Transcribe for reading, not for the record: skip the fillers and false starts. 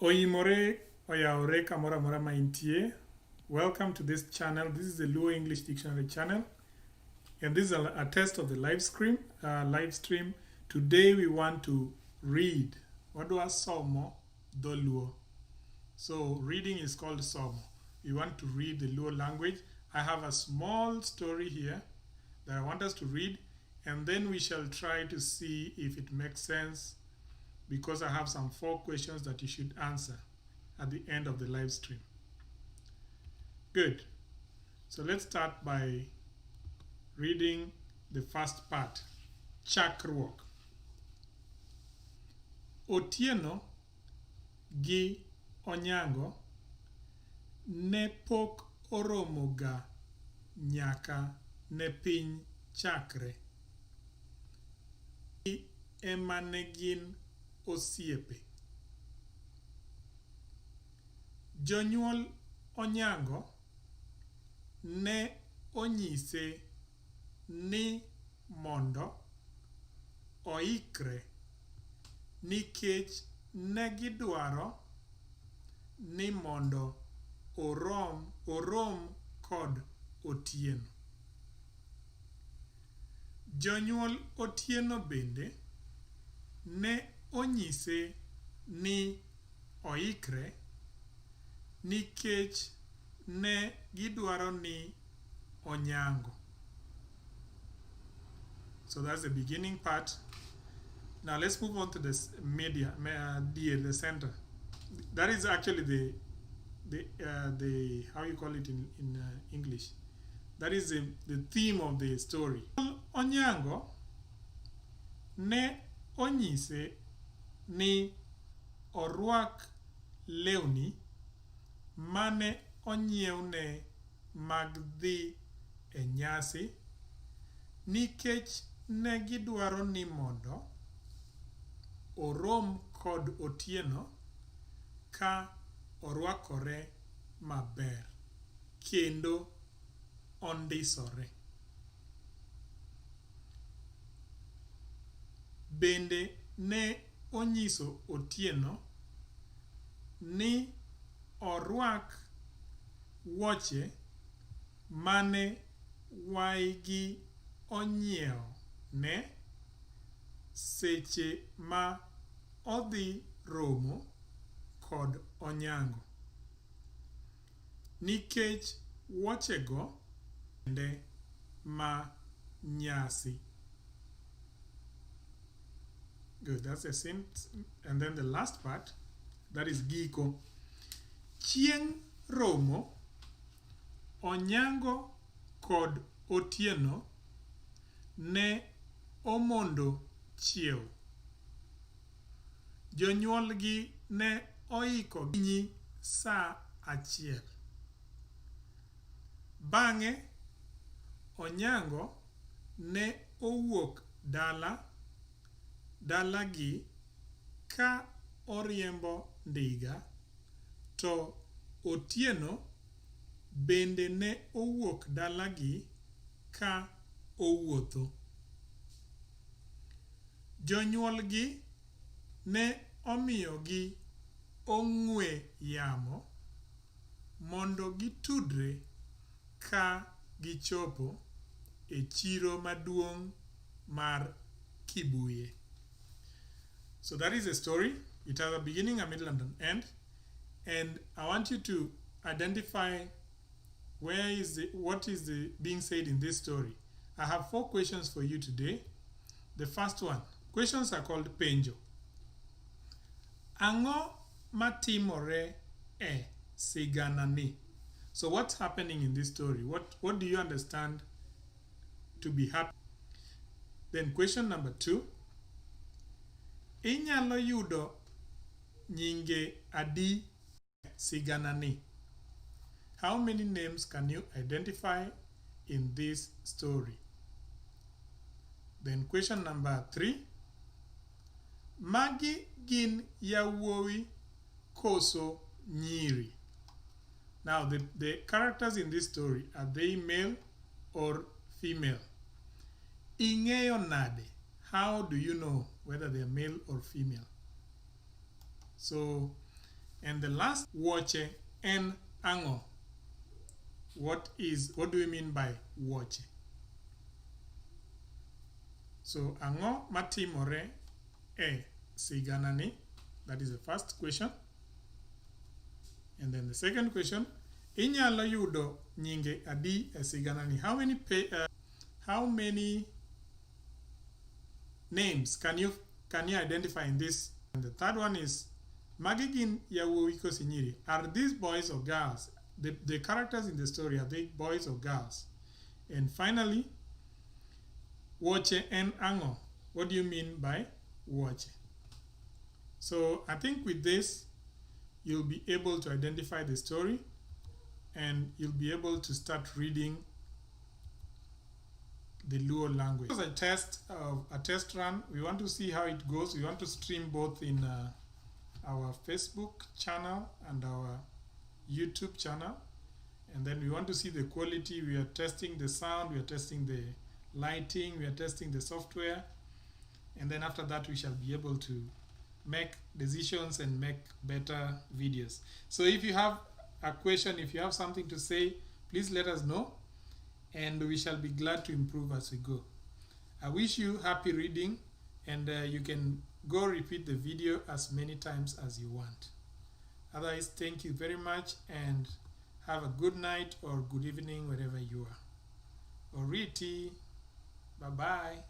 Oimore oyaore kamoro amora ma intie. Welcome to this channel. This is the Luo English Dictionary channel, and this is a test of the live stream. Today we want to read. What do I somo do Luo? So reading is called somo. We want to read the Luo language. I have a small story here that I want us to read, and then we shall try to see if it makes sense, because I have some 4 questions that you should answer at the end of the live stream. Good. So let's start by reading the first part. Chakra Work. Otieno gi Onyango ne pok oromoga nyaka ne piny chakre. Ema ne gin osiepe. Jonyuol Onyango ne onyise ni mondo oikre nikech ne gidwaro ni mondo orom kod Otieno. Jonyuol Otieno bende ne onyise ni oikre nikech ne gidwaro ni Onyango. So that's the beginning part. Now let's move on to the the center. That is actually the how you call it in English. That is the theme of the story. Onyango ne onyise ni orwak lewni mane onyiewne mag dhi e nyasi nikech ne gidwaro ni mondo orom kod Otieno ka orwakore maber kendo ondisore. Bende ne onyiso Otieno ni orwak wuoche mane waigi onyiewo ne seche ma odhi romo kod Onyango, nikech wuochego bende ma nyasi. Good, that's a sentence. And then the last part, that is giko. Chieng' romo, Onyango kod Otieno ne omondo chiew. Jonyuolgi ne oiko ginyi sa achiel. Bang'e, Onyango ne owuok dalagi ka oriembo ndiga, to Otieno bende ne owuok dalagi ka owuotho. Jonyuolgi ne omiyogi ong'we yamo mondo gitudre ka gichopo e chiro maduong' mar Kibuye. So that is the story. It has a beginning, a middle, and an end. And I want you to identify what is being said in this story. I have 4 questions for you today. The first one, questions are called penjo. Ang'o matimore e siganani? So what's happening in this story? What do you understand to be happening? Then question number 2, inyalo yudo nyinge adi siganani? How many names can you identify in this story? Then question number 3, magi gin yawuowi koso nyiri? Now the characters in this story, are they male or female? Ing'eyo nade? How do you know whether they are male or female? So And the last, woche en ango. What do we mean by woche? So ango matimore e siganani. That is the first question. And then the second question, inyalo yudo nyinge adi e siganani. How many names can you identify in this? And the third one is, magigin yawuowi koso nyiri. Are these boys or girls? The characters in the story, are they boys or girls? And finally, woche en ango. What do you mean by woche? So I think with this, you'll be able to identify the story and you'll be able to start reading the Luo language. This is a test run. We want to see how it goes. We want to stream both in our Facebook channel and our YouTube channel, and then we want to see the quality. We are testing the sound, we are testing the lighting, we are testing the software, and then after that we shall be able to make decisions and make better videos. So if you have a question, if you have something to say, please let us know, and we shall be glad to improve as we go. I wish you happy reading, and you can go repeat the video as many times as you want. Otherwise, thank you very much and have a good night or good evening wherever you are. Oriti, bye-bye.